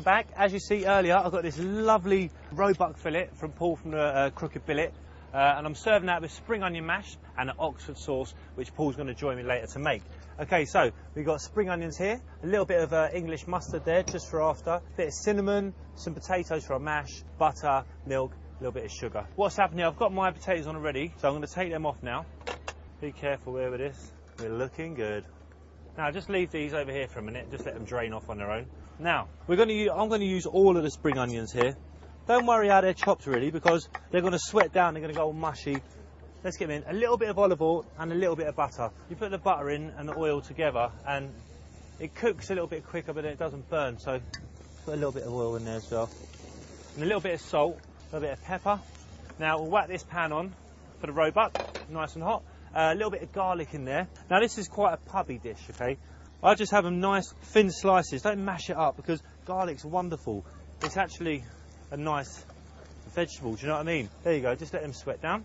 back. As you see earlier, I've got this lovely Roebuck fillet from Paul from the Crooked Billet, and I'm serving that with spring onion mash and an Oxford sauce, which Paul's going to join me later to make. Okay, so we've got spring onions here, a little bit of English mustard there just for after, a bit of cinnamon, some potatoes for a mash, butter, milk, a little bit of sugar. What's happening? I've got my potatoes on already, so I'm going to take them off now. Be careful there with this. We're looking good. Now just leave these over here for a minute, just let them drain off on their own. Now, I'm going to use all of the spring onions here. Don't worry how they're chopped really, because they're going to sweat down, they're going to go all mushy. Let's get them in. A little bit of olive oil and a little bit of butter. You put the butter in and the oil together and it cooks a little bit quicker, but it doesn't burn, so put a little bit of oil in there as well. And a little bit of salt, a little bit of pepper. Now we'll whack this pan on for the Roebuck, nice and hot. A little bit of garlic in there. Now this is quite a pubby dish, okay? I just have them nice thin slices, don't mash it up, because garlic's wonderful. It's actually a nice vegetable, do you know what I mean? There you go, just let them sweat down.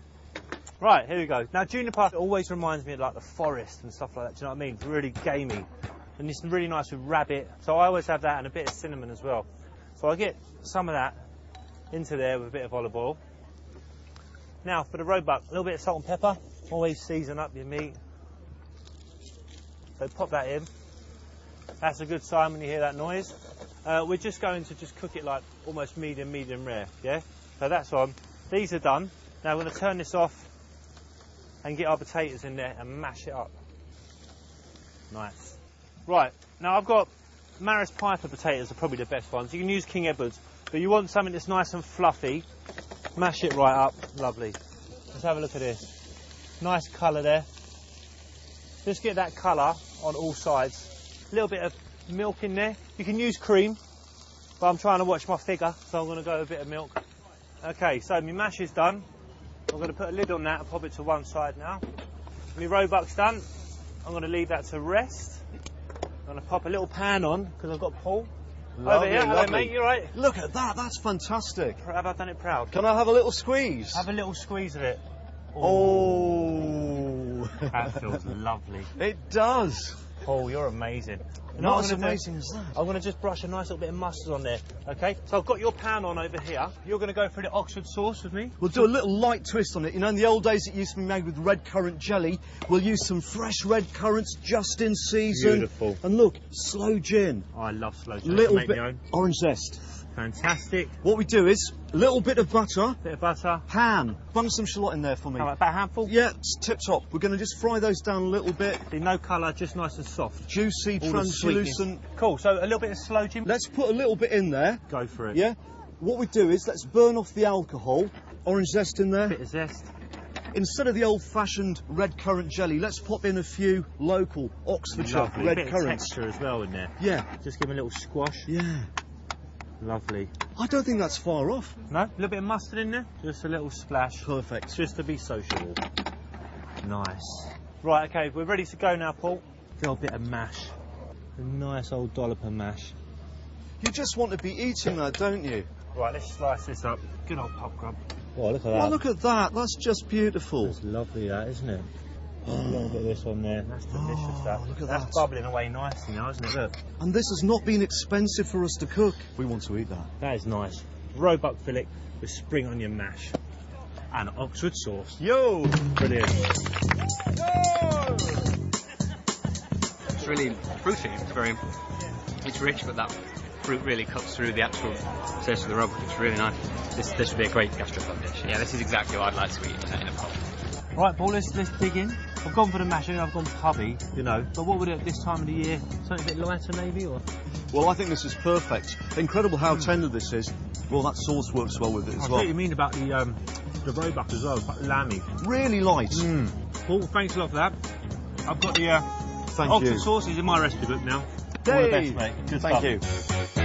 Right, here we go. Now juniper always reminds me of like the forest and stuff like that, do you know what I mean? It's really gamey. And it's really nice with rabbit, so I always have that and a bit of cinnamon as well. So I get some of that into there with a bit of olive oil. Now for the Roebuck, a little bit of salt and pepper. Always season up your meat. So pop that in. That's a good sign when you hear that noise. We're just going to just cook it like almost medium rare, yeah? So that's on. These are done. Now we're going to turn this off and get our potatoes in there and mash it up. Nice. Right, now I've got Maris Piper potatoes are probably the best ones. You can use King Edward's, but you want something that's nice and fluffy. Mash it right up. Lovely. Let's have a look at this. Nice colour there. Just get that colour on all sides. A little bit of milk in there. You can use cream, but I'm trying to watch my figure, so I'm going to go with a bit of milk. Okay, so my mash is done. I'm going to put a lid on that and pop it to one side now. My Roebuck's done. I'm going to leave that to rest. I'm going to pop a little pan on, because I've got Paul. Lovely, over here. Hello, lovely. mate, you right? Look at that, that's fantastic. Have I done it proud? Can I have a little squeeze? Have a little squeeze of it. Oh. That feels lovely. It does. Paul, you're amazing. Not as amazing as that. I'm going to just brush a nice little bit of mustard on there, okay? So I've got your pan on over here. You're going to go through the Oxford sauce with me? We'll do a little light twist on it. You know, in the old days it used to be made with red currant jelly. We'll use some fresh red currants just in season. Beautiful. And look, sloe gin. Oh, I love slow gin. Little Make bit my own. orange zest. Fantastic. What we do is a little bit of butter. Bit of butter. Ham. Bung some shallot in there for me. How about a handful? Yeah, it's tip top. We're going to just fry those down a little bit. See, no colour, just nice and soft. Juicy, All the translucent. sweetness. Cool, so a little bit of sloe gin. Let's put a little bit in there. Go for it. Yeah. What we do is let's burn off the alcohol. Orange zest in there. Bit of zest. Instead of the old-fashioned red currant jelly, let's pop in a few local Oxfordshire Lovely. red Bit of currants. texture as well in there. Yeah. Just give them a little squash. Yeah. Lovely. I don't think that's far off. No? A little bit of mustard in there? Just a little splash. Perfect. Just to be sociable. Nice. Right, okay, we're ready to go now, Paul. Got a bit of mash. A nice old dollop of mash. You just want to be eating that, don't you? Right, let's slice this up. Good old pop grub. Oh, look at Oh, look at that. That's just beautiful. That's lovely, that, isn't it? A little bit of this on there. That's delicious, that. Look at That's that. bubbling away nicely now, isn't it? Look. And this has not been expensive for us to cook. We want to eat that. That is nice. Roebuck fillet with spring onion mash and Oxford sauce. Yo! Brilliant. It's really fruity. It's rich, but that fruit really cuts through the actual taste of the Roebuck. It's really nice. This would be a great gastropub dish. Yeah, this is exactly what I'd like to eat in a pub. Right, Paul, let's dig in. I've gone for the mash, I've gone pubby, you know. But what would it this time of the year? Something a bit lighter, maybe, or? Well, I think this is perfect. Incredible how tender this is. Well, that sauce works well with it as I well. what you mean about the Roebuck as well, quite lamby. Really light. Paul, thanks a lot for that. I've got the Thank Oxford you. sauce is in my recipe book now. All the Hey! best, mate. Good Thank stuff. you.